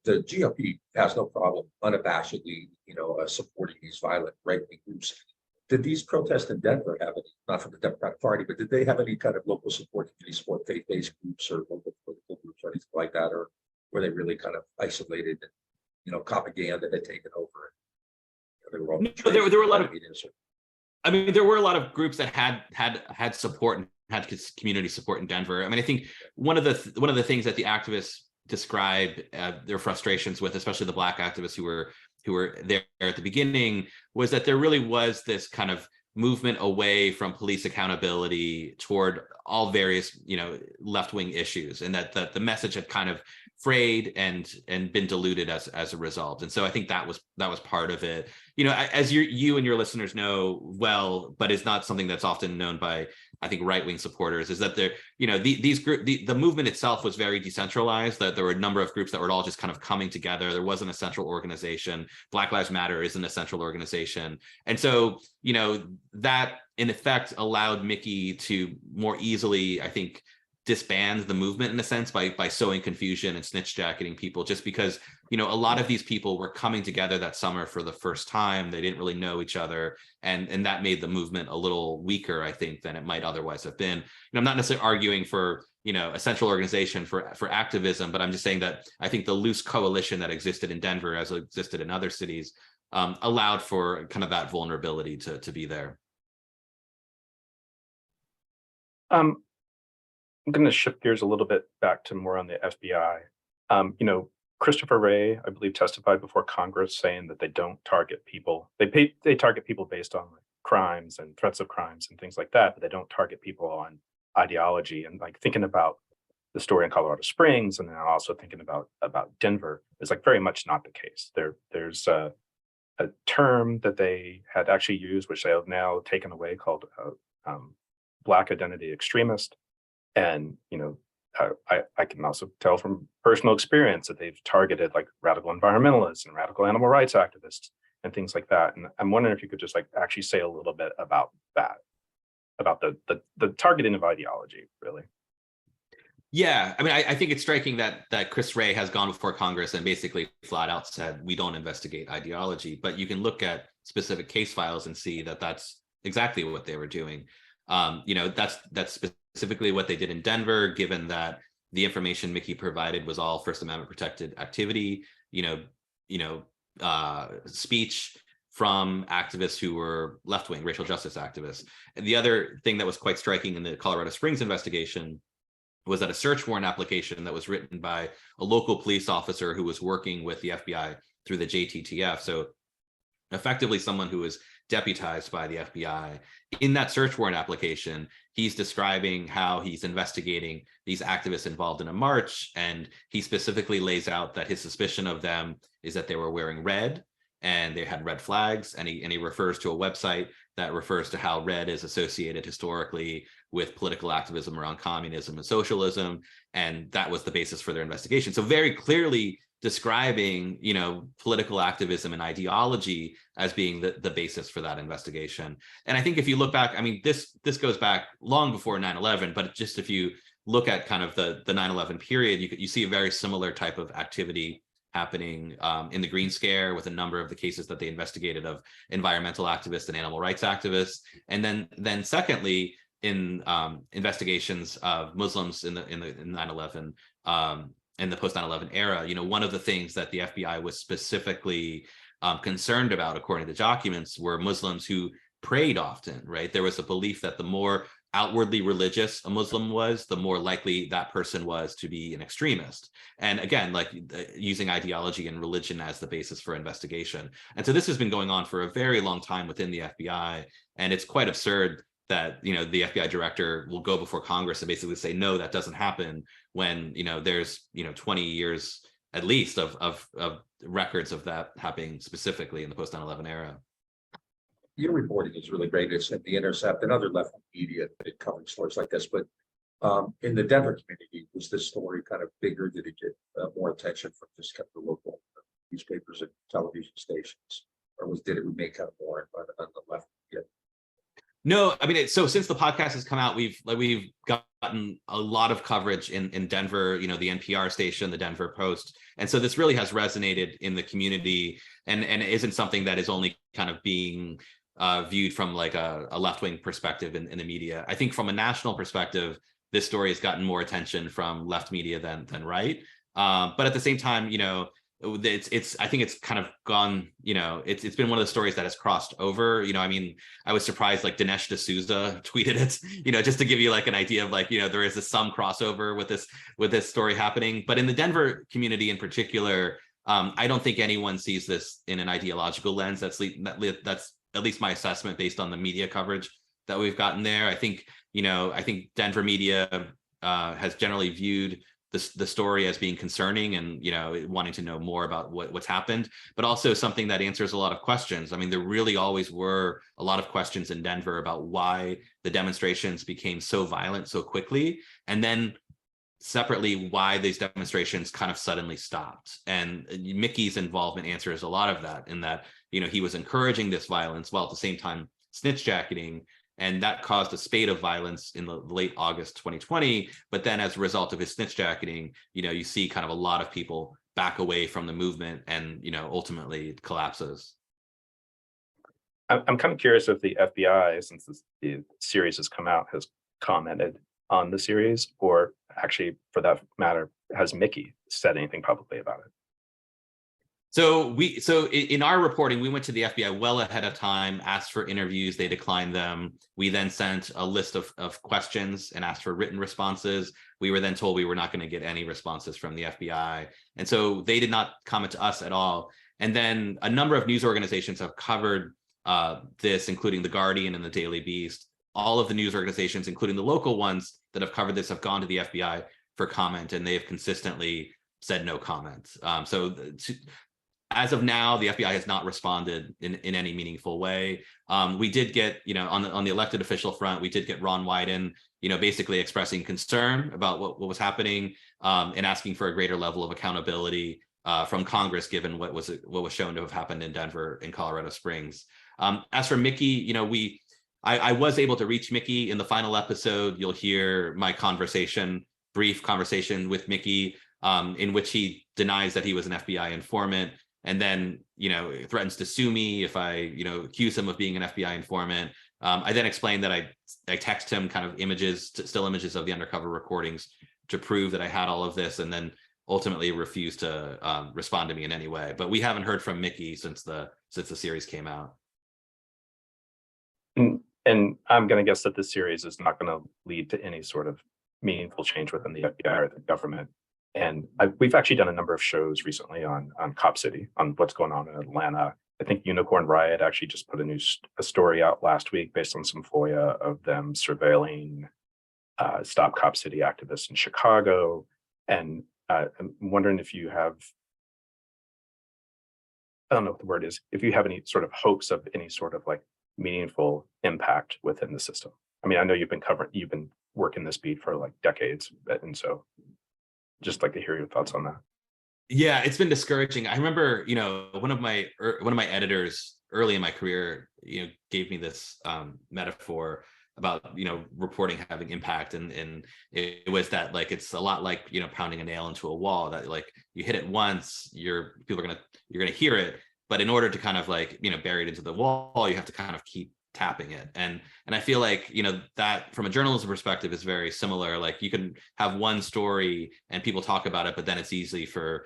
the GOP has no problem unabashedly supporting these violent right-wing groups. Did these protests in Denver have any, not from the Democratic Party, but did they have any kind of local support, community support, faith-based groups or local political groups or anything like that? Or were they really kind of isolated and, propaganda had taken over? There were a lot of meetings. I mean, there were a lot of groups that had support and had community support in Denver. I mean, I think one of the things that the activists describe their frustrations with, especially the Black activists who were there at the beginning, was that there really was this kind of movement away from police accountability toward all various left-wing issues, and that the message had kind of frayed and been diluted as a result. And so I think that was part of it. As you and your listeners know well, but it's not something that's often known by I think right-wing supporters, is that they're, the movement itself was very decentralized, that there were a number of groups that were all just kind of coming together. There wasn't a central organization. Black Lives Matter isn't a central organization. And so, that in effect allowed Mickey to more easily, I think, disband the movement in a sense by sowing confusion and snitch jacketing people, just because a lot of these people were coming together that summer for the first time. They didn't really know each other, and that made the movement a little weaker, I think, than it might otherwise have been. I'm not necessarily arguing for a central organization for activism, but I'm just saying that I think the loose coalition that existed in Denver, as it existed in other cities, allowed for kind of that vulnerability to be there. I'm going to shift gears a little bit back to more on the FBI. Christopher Wray, I believe, testified before Congress saying that they don't target people. They target people based on crimes and threats of crimes and things like that, but they don't target people on ideology. And like thinking about the story in Colorado Springs, and then also thinking about Denver, is like very much not the case. There's a term that they had actually used, which they have now taken away, called Black identity extremist. And, I can also tell from personal experience that they've targeted like radical environmentalists and radical animal rights activists and things like that. And I'm wondering if you could just like actually say a little bit about that, about the targeting of ideology, really. Yeah, I mean, I think it's striking that Chris Wray has gone before Congress and basically flat out said, we don't investigate ideology, but you can look at specific case files and see that that's exactly what they were doing. That's specifically what they did in Denver, given that the information Mickey provided was all First Amendment protected activity, speech from activists who were left-wing racial justice activists. And the other thing that was quite striking in the Colorado Springs investigation was that a search warrant application that was written by a local police officer who was working with the FBI through the JTTF. So effectively someone who was deputized by the FBI. In that search warrant application, he's describing how he's investigating these activists involved in a march, and he specifically lays out that his suspicion of them is that they were wearing red and they had red flags, and he refers to a website that refers to how red is associated historically with political activism around communism and socialism, and that was the basis for their investigation. So very clearly describing, political activism and ideology as being the basis for that investigation. And I think if you look back, I mean, this goes back long before 9/11, but just if you look at kind of the 9/11 period, you see a very similar type of activity happening in the Green Scare with a number of the cases that they investigated of environmental activists and animal rights activists. And then secondly, in investigations of Muslims in the 9/11 in the post 9/11 era, one of the things that the FBI was specifically concerned about, according to documents, were Muslims who prayed often, right? There was a belief that the more outwardly religious a Muslim was, the more likely that person was to be an extremist. And again, like using ideology and religion as the basis for investigation. And so this has been going on for a very long time within the FBI. And it's quite absurd that, the FBI director will go before Congress and basically say, no, that doesn't happen, when, there's, 20 years at least of records of that happening specifically in the post 9/11 era. Your reporting is really great. It's at The Intercept and other left media that covering stories like this. But in the Denver community, was this story kind of bigger? Did it get more attention from just kind of the local newspapers and television stations, or did it remain kind of more on the left media? No, I mean, so since the podcast has come out, we've gotten a lot of coverage in Denver, the NPR station, the Denver Post. And so this really has resonated in the community, and it isn't something that is only kind of being viewed from like a left-wing perspective in the media. I think from a national perspective, this story has gotten more attention from left media than right. But at the same time, I think it's kind of gone, it's been one of the stories that has crossed over. I mean, I was surprised, like Dinesh D'Souza tweeted it, just to give you like an idea of like, there is some crossover with this story happening. But in the Denver community in particular, I don't think anyone sees this in an ideological lens. That's at least my assessment based on the media coverage that we've gotten there. I think Denver media has generally viewed the story as being concerning and, wanting to know more about what's happened, but also something that answers a lot of questions. I mean, there really always were a lot of questions in Denver about why the demonstrations became so violent so quickly, and then separately why these demonstrations kind of suddenly stopped. And Mickey's involvement answers a lot of that, in that, he was encouraging this violence while at the same time snitch jacketing, and that caused a spate of violence in the late August 2020. But then as a result of his snitch jacketing, you see kind of a lot of people back away from the movement, and ultimately it collapses. I'm kind of curious if the FBI, since the series has come out, has commented on the series, or actually, for that matter, has Mickey said anything publicly about it? So in our reporting, we went to the FBI well ahead of time, asked for interviews, they declined them. We then sent a list of questions and asked for written responses. We were then told we were not going to get any responses from the FBI. And so they did not comment to us at all. And then a number of news organizations have covered this, including The Guardian and the Daily Beast. All of the news organizations, including the local ones that have covered this, have gone to the FBI for comment, and they have consistently said no comment. As of now, the FBI has not responded in any meaningful way. We did get, on the elected official front, we did get Ron Wyden, basically expressing concern about what was happening, and asking for a greater level of accountability from Congress, given what was shown to have happened in Denver and Colorado Springs. As for Mickey, I was able to reach Mickey in the final episode. You'll hear my brief conversation with Mickey, in which he denies that he was an FBI informant, and then, threatens to sue me if I, accuse him of being an FBI informant. I then explained that I text him kind of still images of the undercover recordings to prove that I had all of this, and then ultimately refused to respond to me in any way. But we haven't heard from Mickey since the series came out. And I'm going to guess that this series is not going to lead to any sort of meaningful change within the FBI or the government. And we've actually done a number of shows recently on Cop City, on what's going on in Atlanta. I think Unicorn Riot actually just put a story out last week based on some FOIA of them surveilling Stop Cop City activists in Chicago. And I'm wondering if you have, I don't know what the word is, if you have any sort of hopes of any sort of like meaningful impact within the system. I mean, I know you've been working this beat for like decades, and so just like to hear your thoughts on that. Yeah, it's been discouraging. I remember, one of my editors early in my career, gave me this metaphor about, reporting having impact, and it was that, like, it's a lot like, pounding a nail into a wall, that like you hit it once, you're gonna hear it, but in order to kind of like, bury it into the wall, you have to kind of keep tapping it. And I feel like, that from a journalism perspective is very similar. Like, you can have one story and people talk about it, but then it's easy for,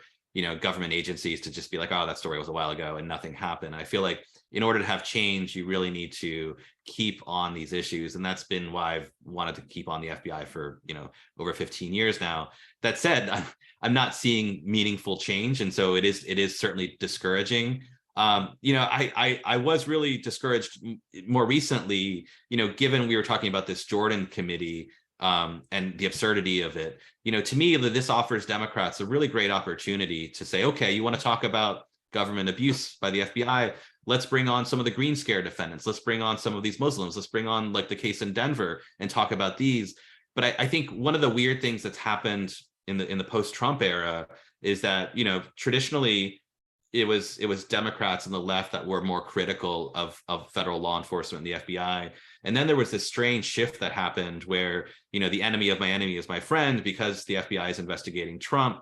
government agencies to just be like, oh, that story was a while ago and nothing happened. I feel like in order to have change, you really need to keep on these issues. And that's been why I've wanted to keep on the FBI for, over 15 years now. That said, I'm not seeing meaningful change. And so it is certainly discouraging. I was really discouraged more recently, given we were talking about this Jordan committee and the absurdity of it. To me, this offers Democrats a really great opportunity to say, okay, you want to talk about government abuse by the FBI? Let's bring on some of the Green Scare defendants. Let's bring on some of these Muslims. Let's bring on like the case in Denver and talk about these. But I think one of the weird things that's happened in the post-Trump era is that, traditionally, it was Democrats on the left that were more critical of federal law enforcement and the FBI. And then there was this strange shift that happened where, the enemy of my enemy is my friend, because the FBI is investigating Trump.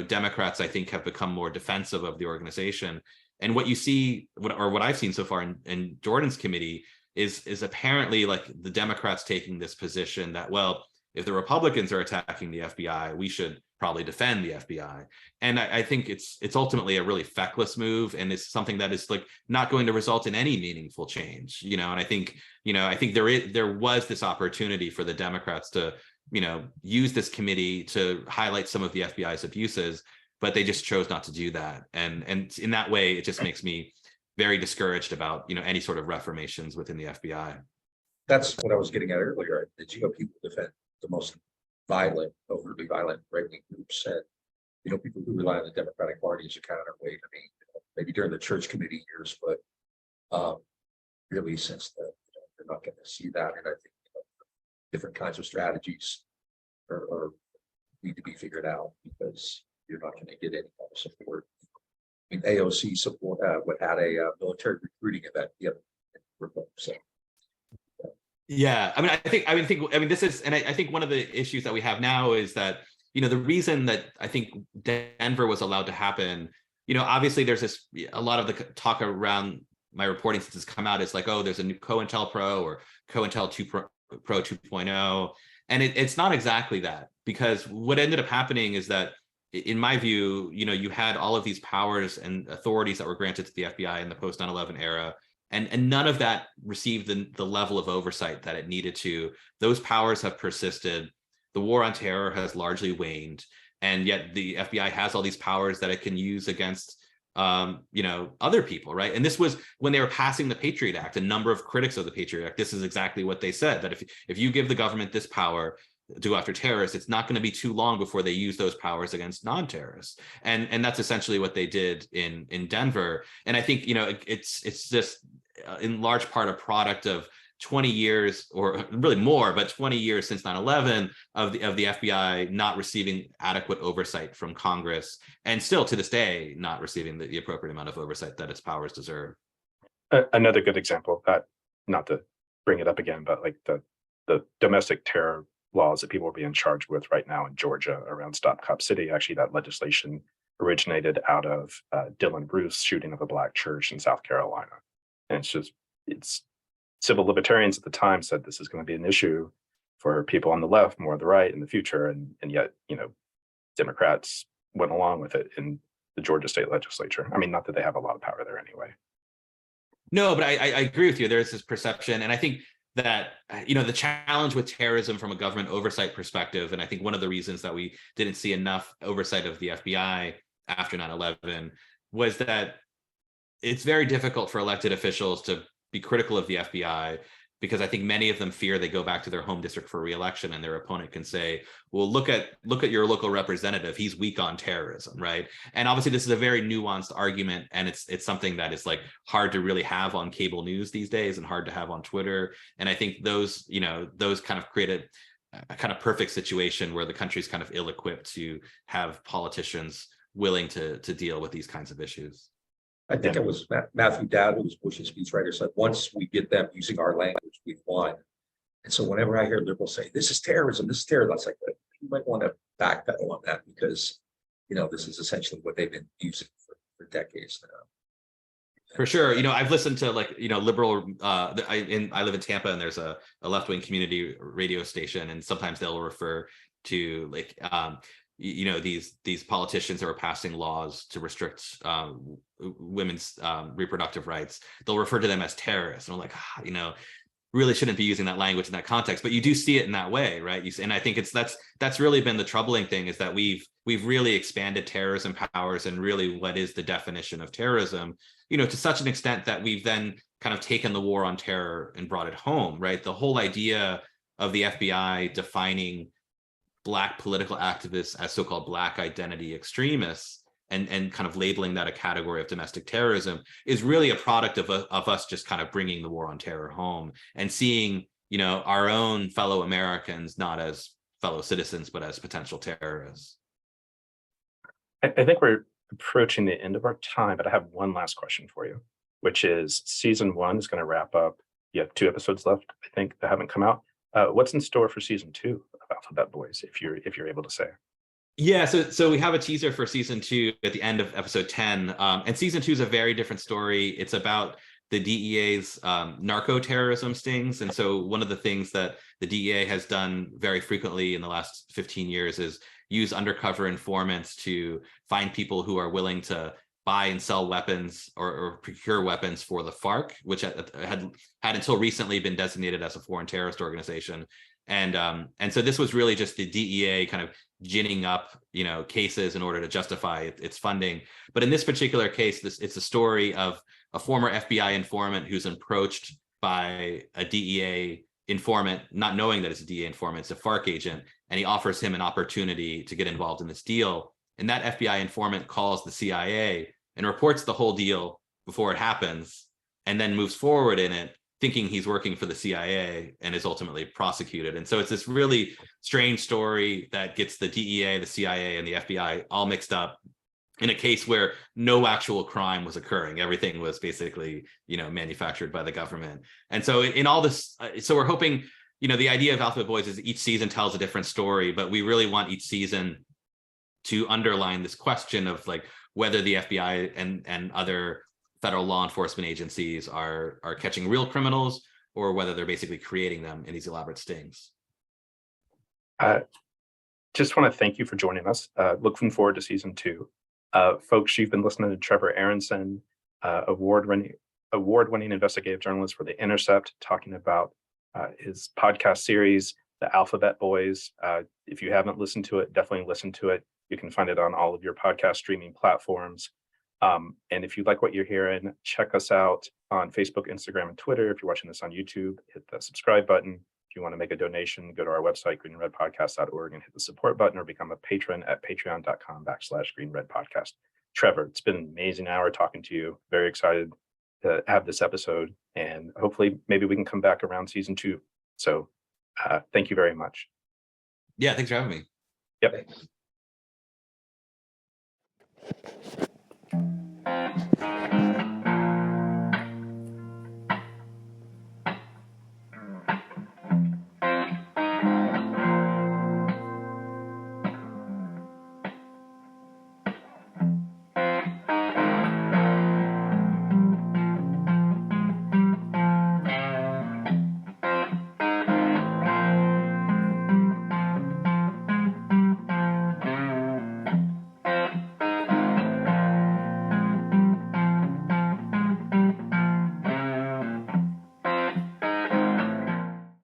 Democrats, I think, have become more defensive of the organization. And what you see, what I've seen so far in Jordan's committee is apparently like the Democrats taking this position that, well, if the Republicans are attacking the FBI, we should probably defend the FBI. And I think it's ultimately a really feckless move, and it's something that is like not going to result in any meaningful change. And I think there was this opportunity for the Democrats to, use this committee to highlight some of the FBI's abuses, but they just chose not to do that. And in that way, it just makes me very discouraged about, any sort of reformations within the FBI. That's what I was getting at earlier. The GOP will defend the Muslim violent, overly violent right-wing groups, and people who rely on the Democratic Party as a counterweight. I mean, maybe during the church committee years, but really since then, they're not going to see that. And I think different kinds of strategies are need to be figured out, because you're not going to get any kind of support. I mean, AOC support had a military recruiting event the other so. Yeah, I mean, I mean, this is, and I think one of the issues that we have now is that, the reason that I think Denver was allowed to happen, obviously there's a lot of the talk around my reporting since it's come out is like, oh, there's a new COINTELPRO or COINTEL Pro 2.0. And it's not exactly that, because what ended up happening is that, in my view, you had all of these powers and authorities that were granted to the FBI in the post 9/11 era. And none of that received the level of oversight that it needed to. Those powers have persisted. The war on terror has largely waned. And yet the FBI has all these powers that it can use against other people, right? And this was when they were passing the Patriot Act. A number of critics of the Patriot Act, this is exactly what they said, that if you give the government this power to go after terrorists, it's not going to be too long before they use those powers against non-terrorists. And that's essentially what they did in Denver. And I think, it's just in large part a product of 20 years, or really more, but 20 years since 9/11 of the FBI not receiving adequate oversight from Congress, and still to this day not receiving the appropriate amount of oversight that its powers deserve. Another good example of that, not to bring it up again, but like the domestic terror laws that people are being charged with right now in Georgia around Stop Cop City. Actually, that legislation originated out of Dylan Bruce shooting of a black church in South Carolina. And it's civil libertarians at the time said this is going to be an issue for people on the left, more on the right in the future. And yet, Democrats went along with it in the Georgia state legislature. I mean, not that they have a lot of power there anyway. No, but I agree with you. There's this perception. And I think that, the challenge with terrorism from a government oversight perspective, and I think one of the reasons that we didn't see enough oversight of the FBI after 9/11 was that it's very difficult for elected officials to be critical of the FBI, because I think many of them fear they go back to their home district for re-election and their opponent can say, well, look at your local representative, he's weak on terrorism, right? And obviously this is a very nuanced argument, and it's something that is like hard to really have on cable news these days and hard to have on Twitter. And I think those kind of create a kind of perfect situation where the country's kind of ill-equipped to have politicians willing to deal with these kinds of issues. I think it was Matthew Dowd, who was Bush's speechwriter, said, once we get them using our language, we've won. And so whenever I hear liberals say, this is terrorism, that's like, you might want to backpedal on that, because, this is essentially what they've been using for decades now. For sure. I've listened to liberal, I live in Tampa, and there's a left-wing community radio station, and sometimes they'll refer to these politicians that are passing laws to restrict women's reproductive rights. They'll refer to them as terrorists, and I'm like, really shouldn't be using that language in that context, but you do see it in that way, right? And I think that's really been the troubling thing, is that we've really expanded terrorism powers and really what is the definition of terrorism, to such an extent that we've then kind of taken the war on terror and brought it home, right? The whole idea of the FBI defining Black political activists as so-called Black identity extremists and kind of labeling that a category of domestic terrorism is really a product of us just kind of bringing the war on terror home and seeing, our own fellow Americans not as fellow citizens, but as potential terrorists. I think we're approaching the end of our time, but I have one last question for you, which is season 1 is going to wrap up. You have 2 episodes left, I think, that haven't come out. What's in store for season 2 of Alphabet Boys, if you're able to say? Yeah, so we have a teaser for season 2 at the end of episode 10, and season 2 is a very different story. It's about the DEA's narco-terrorism stings, and so one of the things that the DEA has done very frequently in the last 15 years is use undercover informants to find people who are willing to buy and sell weapons or procure weapons for the FARC, which had until recently been designated as a foreign terrorist organization. And so this was really just the DEA kind of ginning up, cases in order to justify its funding. But in this particular case, it's a story of a former FBI informant who's approached by a DEA informant, not knowing that it's a DEA informant, it's a FARC agent, and he offers him an opportunity to get involved in this deal. And that FBI informant calls the CIA and reports the whole deal before it happens, and then moves forward in it, thinking he's working for the CIA, and is ultimately prosecuted. And so it's this really strange story that gets the DEA, the CIA, and the FBI all mixed up in a case where no actual crime was occurring. Everything was basically, manufactured by the government. And so in all this, so we're hoping, the idea of Alphabet Boys is each season tells a different story, but we really want each season to underline this question of like whether the FBI and other federal law enforcement agencies are catching real criminals, or whether they're basically creating them in these elaborate stings. Just want to thank you for joining us. Looking forward to season 2. Folks, you've been listening to Trevor Aaronson, award-winning investigative journalist for The Intercept, talking about his podcast series, The Alphabet Boys. If you haven't listened to it, definitely listen to it. You can find it on all of your podcast streaming platforms. And if you like what you're hearing, check us out on Facebook, Instagram, and Twitter. If you're watching this on YouTube, hit the subscribe button. If you want to make a donation, go to our website, greenredpodcast.org, and hit the support button, or become a patron at patreon.com/greenredpodcast. Trevor, it's been an amazing hour talking to you. Very excited to have this episode, and hopefully maybe we can come back around season 2. So thank you very much. Yeah, thanks for having me. Yep.